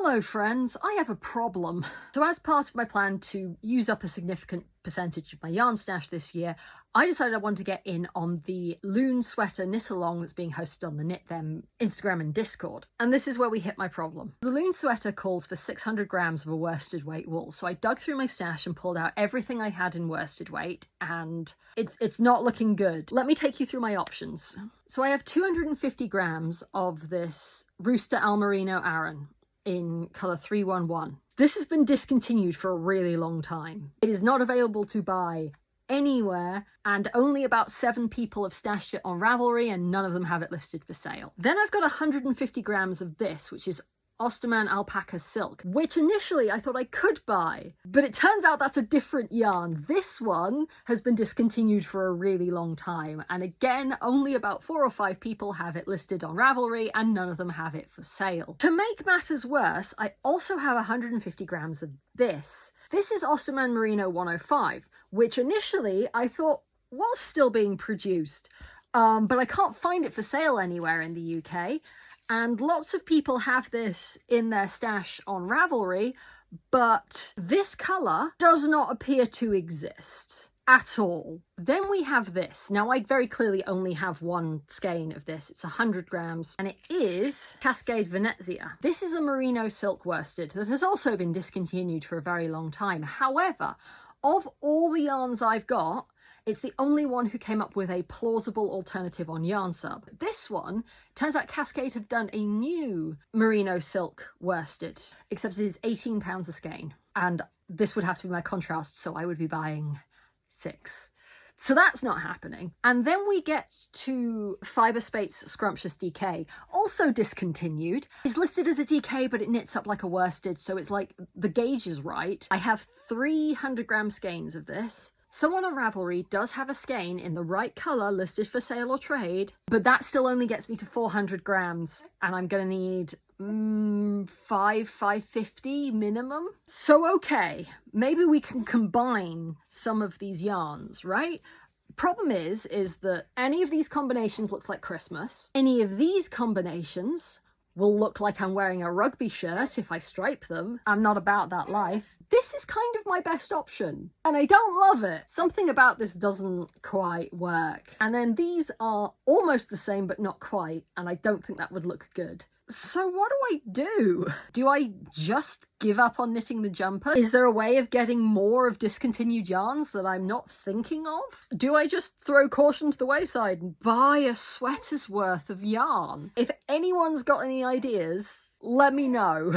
Hello friends, I have a problem. So as part of my plan to use up a significant percentage of my yarn stash this year, I decided I wanted to get in on the Loon Sweater knit along that's being hosted on the Knit Them Instagram and Discord. And this is where we hit my problem. The Loon Sweater calls for 600 grams of a worsted weight wool, so I dug through my stash and pulled out everything I had in worsted weight, and it's not looking good. Let me take you through my options. So I have 250 grams of this Rooster Al Merino Aran in colour 311. This has been discontinued for a really long time. It is not available to buy anywhere, and only about 7 people have stashed it on Ravelry, and none of them have it listed for sale. Then I've got 150 grams of this, which is Osterman Alpaca Silk, which initially I thought I could buy, but it turns out that's a different yarn. This one has been discontinued for a really long time, and again, only about 4 or 5 people have it listed on Ravelry, and none of them have it for sale. To make matters worse, I also have 150 grams of this. This is Osterman Merino 105, which initially I thought was still being produced, but I can't find it for sale anywhere in the UK. And lots of people have this in their stash on Ravelry, but this colour does not appear to exist at all. Then we have this. Now, I very clearly only have one skein of this. It's 100 grams, and it is Cascade Venezia. This is a merino silk worsted that has also been discontinued for a very long time. However, of all the yarns I've got, it's the only one who came up with a plausible alternative on YarnSub. This one, turns out Cascade have done a new merino silk worsted, except it is £18 a skein. And this would have to be my contrast, so I would be buying 6. So that's not happening. And then we get to Fiberspate's Scrumptious DK, also discontinued. It's listed as a DK, but it knits up like a worsted, so it's like the gauge is right. I have 300 gram skeins of this. Someone on Ravelry does have a skein in the right colour listed for sale or trade, but that still only gets me to 400 grams, and I'm going to need 550 minimum. So okay, maybe we can combine some of these yarns, right? Problem is that any of these combinations looks like Christmas. Any of these combinations will look like I'm wearing a rugby shirt if I stripe them. I'm not about that life. This is kind of my best option, and I don't love it. Something about this doesn't quite work. And then these are almost the same, but not quite, and I don't think that would look good. So what do I do? Do I just give up on knitting the jumper? Is there a way of getting more of discontinued yarns that I'm not thinking of? Do I just throw caution to the wayside and buy a sweater's worth of yarn? If anyone's got any ideas, let me know.